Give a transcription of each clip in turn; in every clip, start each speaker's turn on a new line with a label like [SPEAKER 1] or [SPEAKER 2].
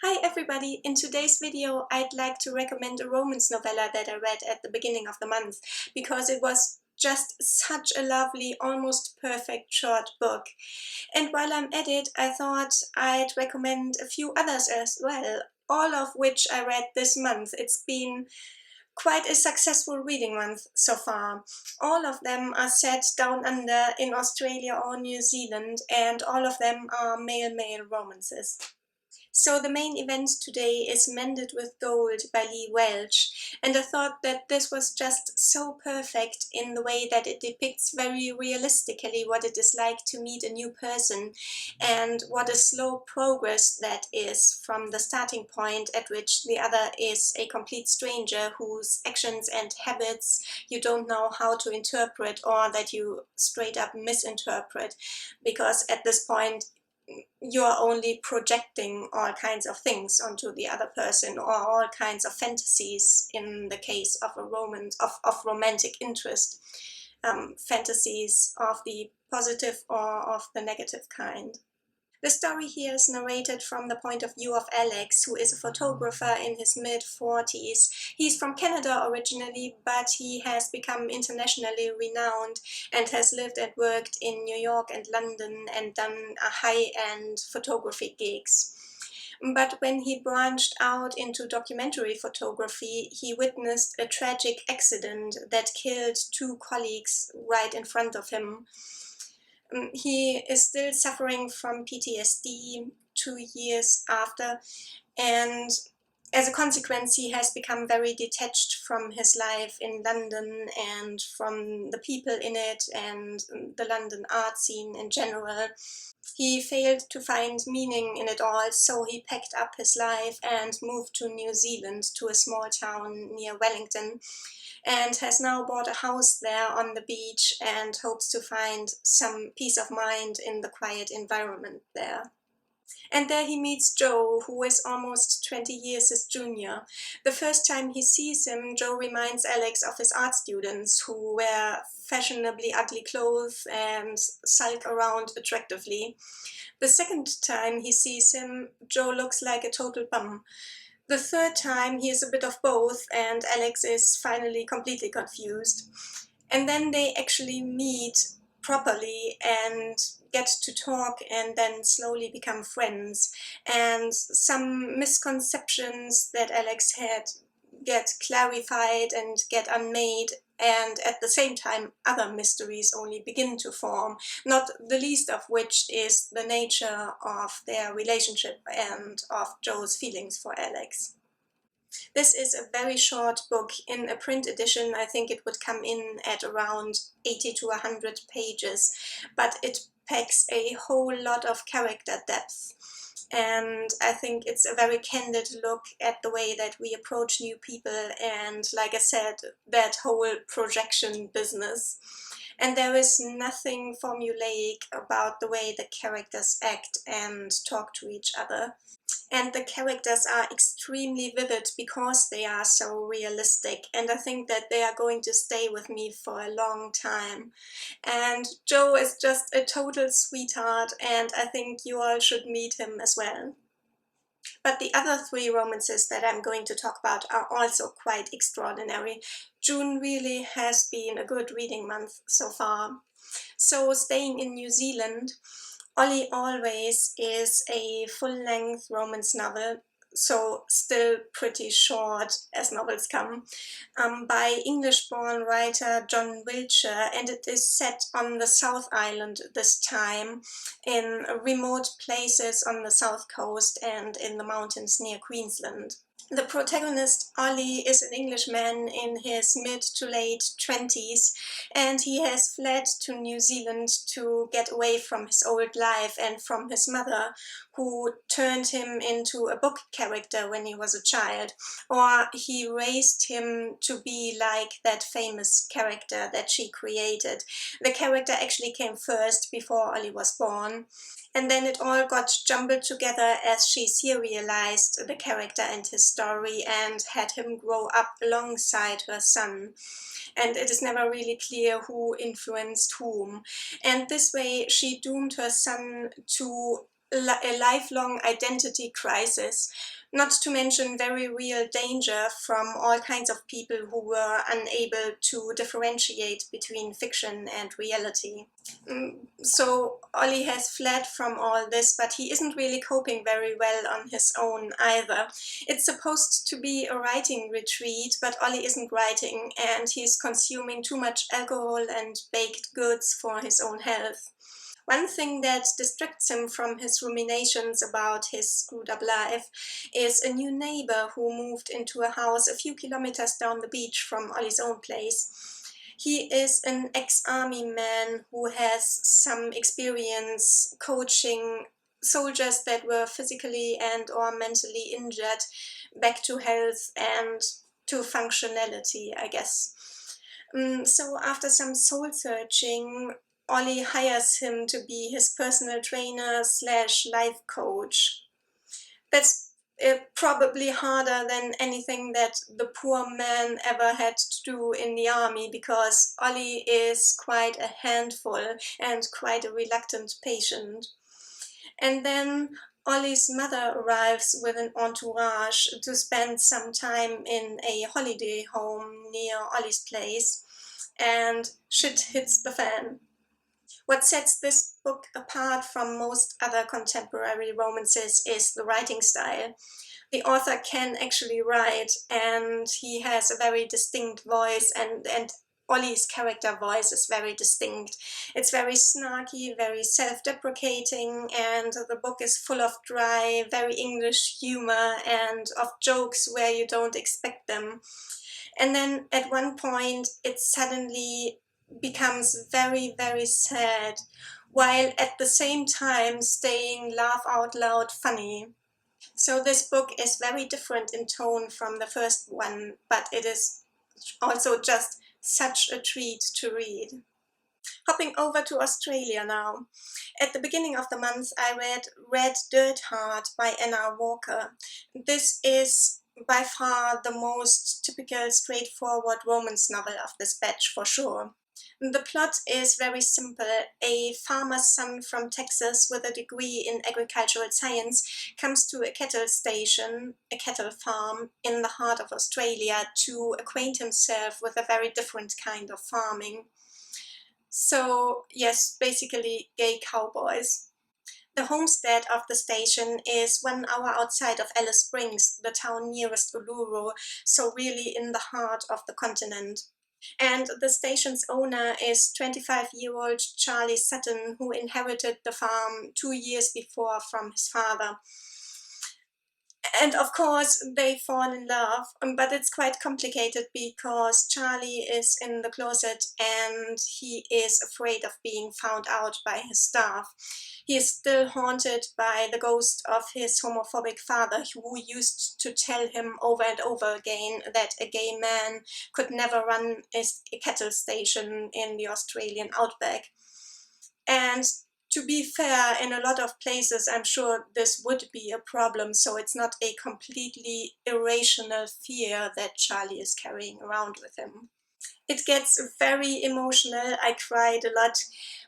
[SPEAKER 1] Hi everybody! In today's video I'd like to recommend a romance novella that I read at the beginning of the month because it was just such a lovely, almost perfect short book. And while I'm at it, I thought I'd recommend a few others as well, all of which I read this month. It's been quite a successful reading month so far. All of them are set down under in Australia or New Zealand, and all of them are male-male romances. So the main event today is Mended with Gold by Welch, and I thought that this was just so perfect in the way that it depicts very realistically what it is like to meet a new person and what a slow progress that is from the starting point at which the other is a complete stranger whose actions and habits you don't know how to interpret, or that you straight up misinterpret, because at this point you're only projecting all kinds of things onto the other person, or all kinds of fantasies in the case of a of romantic interest, fantasies of the positive or of the negative kind. The story here is narrated from the point of view of Alex, who is a photographer in his mid-40s. He's from Canada originally, but he has become internationally renowned and has lived and worked in New York and London and done high-end photography gigs. But when he branched out into documentary photography, he witnessed a tragic accident that killed two colleagues right in front of him. He is still suffering from PTSD 2 years after, and as a consequence he has become very detached from his life in London and from the people in it and the London art scene in general. He failed to find meaning in it all, so he packed up his life and moved to New Zealand, to a small town near Wellington, and has now bought a house there on the beach and hopes to find some peace of mind in the quiet environment there. And there he meets Joe, who is almost 20 years his junior. The first time he sees him, Joe reminds Alex of his art students who wear fashionably ugly clothes and sulk around attractively. The second time he sees him, Joe looks like a total bum. The third time he is a bit of both, and Alex is finally completely confused. And then they actually meet properly and get to talk and then slowly become friends. And some misconceptions that Alex had get clarified and get unmade, and at the same time other mysteries only begin to form, not the least of which is the nature of their relationship and of Joe's feelings for Alex. This is a very short book. In a print edition I think it would come in at around 80 to 100 pages, but it packs a whole lot of character depth. And I think it's a very candid look at the way that we approach new people and, like I said, that whole projection business. And there is nothing formulaic about the way the characters act and talk to each other. And the characters are extremely vivid because they are so realistic, and I think that they are going to stay with me for a long time. And Joe is just a total sweetheart, and I think you all should meet him as well. But the other three romances that I'm going to talk about are also quite extraordinary. June really has been a good reading month so far. So staying in New Zealand, Ollie Always is a full-length romance novel, so still pretty short as novels come, by English-born writer John Wiltshire, and it is set on the South Island this time, in remote places on the south coast and in the mountains near Queensland. The protagonist, Ollie, is an Englishman in his mid to late 20s, and he has fled to New Zealand to get away from his old life and from his mother, who turned him into a book character when he was a child, or he raised him to be like that famous character that she created. The character actually came first, before Ollie was born. And then it all got jumbled together as she serialized the character and his story and had him grow up alongside her son. And it is never really clear who influenced whom. And this way she doomed her son to a lifelong identity crisis, not to mention very real danger from all kinds of people who were unable to differentiate between fiction and reality. So Ollie has fled from all this, but he isn't really coping very well on his own either. It's supposed to be a writing retreat, but Ollie isn't writing, and he's consuming too much alcohol and baked goods for his own health. One thing that distracts him from his ruminations about his screwed up life is a new neighbor who moved into a house a few kilometers down the beach from Ollie's own place. He is an ex-army man who has some experience coaching soldiers that were physically and or mentally injured back to health and to functionality, I guess. So after some soul searching, Ollie hires him to be his personal trainer slash life coach. That's probably harder than anything that the poor man ever had to do in the army, because Ollie is quite a handful and quite a reluctant patient. And then Ollie's mother arrives with an entourage to spend some time in a holiday home near Ollie's place, and shit hits the fan. What sets this book apart from most other contemporary romances is the writing style. The author can actually write, and he has a very distinct voice, and Ollie's character voice is very distinct. It's very snarky, very self-deprecating, and the book is full of dry, very English humor and of jokes where you don't expect them. And then at one point it suddenly becomes very, very sad, while at the same time staying laugh out loud funny. So this book is very different in tone from the first one, but it is also just such a treat to read. Hopping over to Australia now. At the beginning of the month I read Red Dirt Heart by Anna Walker. This is by far the most typical straightforward romance novel of this batch, for sure. The plot is very simple. A farmer's son from Texas with a degree in agricultural science comes to a cattle station, a cattle farm, in the heart of Australia to acquaint himself with a very different kind of farming. So, yes, basically gay cowboys. The homestead of the station is 1 hour outside of Alice Springs, the town nearest Uluru, so really in the heart of the continent. And the station's owner is 25-year-old Charlie Sutton, who inherited the farm 2 years before from his father. And of course they fall in love, but it's quite complicated because Charlie is in the closet and he is afraid of being found out by his staff. He is still haunted by the ghost of his homophobic father, who used to tell him over and over again that a gay man could never run a cattle station in the Australian outback. And to be fair, in a lot of places I'm sure this would be a problem, so it's not a completely irrational fear that Charlie is carrying around with him. It gets very emotional, I cried a lot,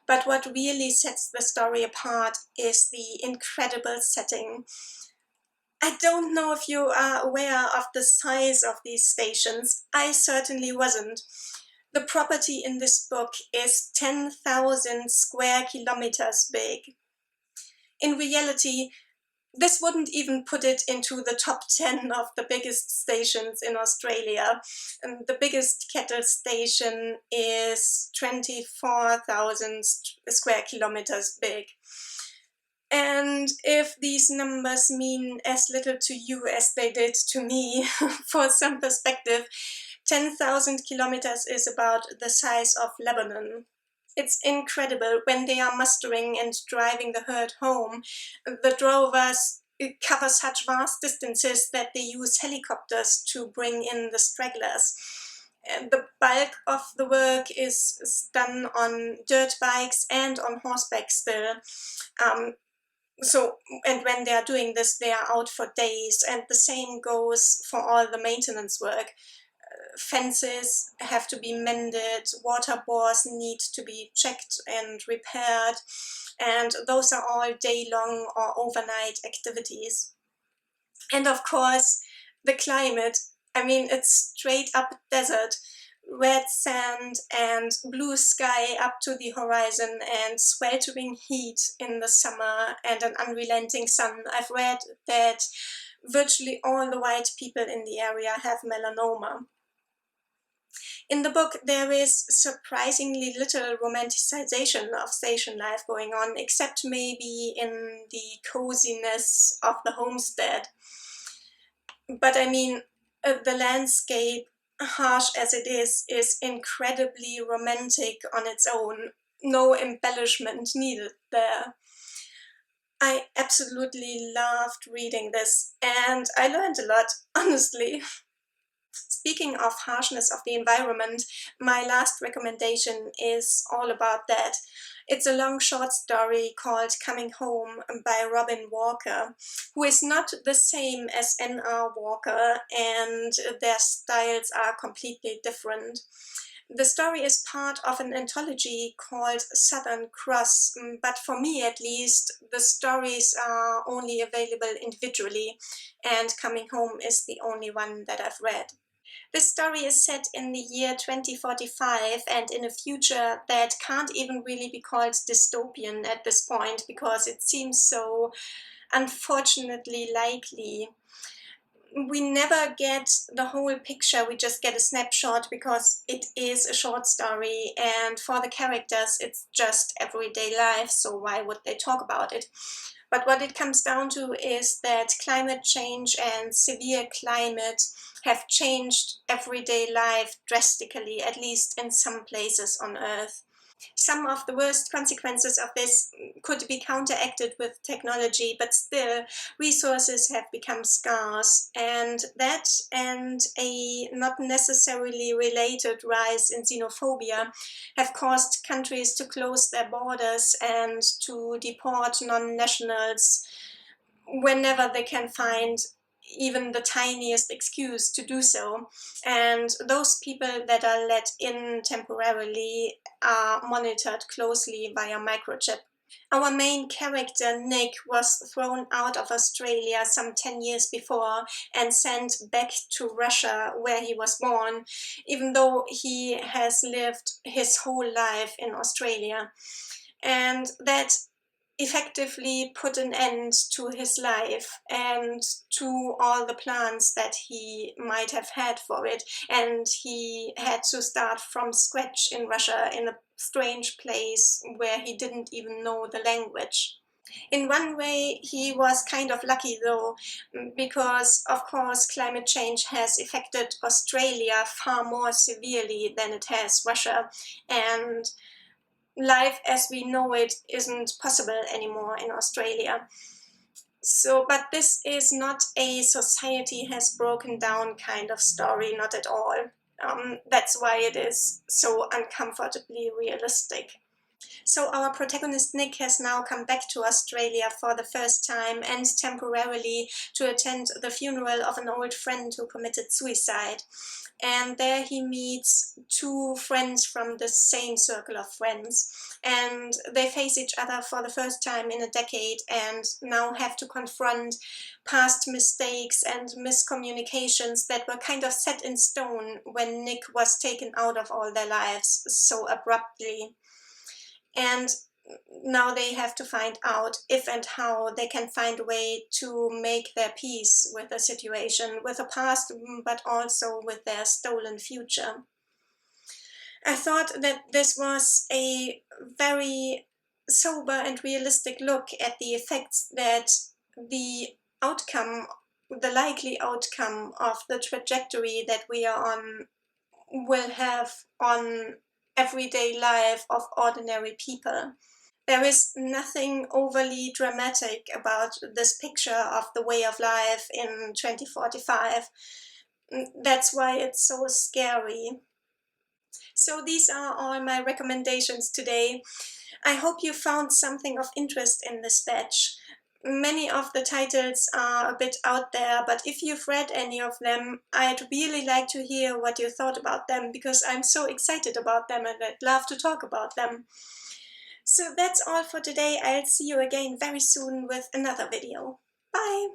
[SPEAKER 1] but what really sets the story apart is the incredible setting. I don't know if you are aware of the size of these stations. I certainly wasn't. The property in this book is 10,000 square kilometers big. In reality, this wouldn't even put it into the top 10 of the biggest stations in Australia. And the biggest cattle station is 24,000 square kilometers big. And if these numbers mean as little to you as they did to me, for some perspective, 10,000 kilometers is about the size of Lebanon. It's incredible. When they are mustering and driving the herd home, the drovers cover such vast distances that they use helicopters to bring in the stragglers. And the bulk of the work is done on dirt bikes and on horseback still. And when they are doing this, they are out for days, and the same goes for all the maintenance work. Fences have to be mended, water bores need to be checked and repaired, and those are all day-long or overnight activities. And of course, the climate. I mean, it's straight up desert, red sand and blue sky up to the horizon, and sweltering heat in the summer and an unrelenting sun. I've read that virtually all the white people in the area have melanoma. In the book, there is surprisingly little romanticization of station life going on, except maybe in the coziness of the homestead. But I mean, the landscape, harsh as it is incredibly romantic on its own. No embellishment needed there. I absolutely loved reading this, and I learned a lot, honestly. Speaking of harshness of the environment, my last recommendation is all about that. It's a long short story called Coming Home by Robyn Walker, who is not the same as N.R. Walker, and their styles are completely different. The story is part of an anthology called Southern Cross, but for me at least, the stories are only available individually, and Coming Home is the only one that I've read. This story is set in the year 2045 and in a future that can't even really be called dystopian at this point because it seems so unfortunately likely. We never get the whole picture, we just get a snapshot because it is a short story, and for the characters it's just everyday life, so why would they talk about it? But what it comes down to is that climate change and severe climate have changed everyday life drastically, at least in some places on Earth. Some of the worst consequences of this could be counteracted with technology, but still, resources have become scarce, and that and a not necessarily related rise in xenophobia have caused countries to close their borders and to deport non-nationals whenever they can find even the tiniest excuse to do so. And those people that are let in temporarily are monitored closely via microchip. Our main character, Nick, was thrown out of Australia some 10 years before and sent back to Russia, where he was born, even though he has lived his whole life in Australia. And that effectively put an end to his life and to all the plans that he might have had for it. And he had to start from scratch in Russia in a strange place where he didn't even know the language. In one way, he was kind of lucky though, because of course climate change has affected Australia far more severely than it has Russia, and life as we know it isn't possible anymore in Australia. So, but this is not a society has broken down kind of story, not at all. That's why it is so uncomfortably realistic. So our protagonist Nick has now come back to Australia for the first time and temporarily to attend the funeral of an old friend who committed suicide. And there he meets two friends from the same circle of friends, and they face each other for the first time in a decade and now have to confront past mistakes and miscommunications that were kind of set in stone when Nick was taken out of all their lives so abruptly. And now they have to find out if and how they can find a way to make their peace with the situation, with the past, but also with their stolen future. I thought that this was a very sober and realistic look at the effects that the outcome, the likely outcome of the trajectory that we are on will have on everyday life of ordinary people. There is nothing overly dramatic about this picture of the way of life in 2045. That's why it's so scary. So these are all my recommendations today. I hope you found something of interest in this batch. Many of the titles are a bit out there, but if you've read any of them, I'd really like to hear what you thought about them, because I'm so excited about them and I'd love to talk about them. So that's all for today. I'll see you again very soon with another video. Bye!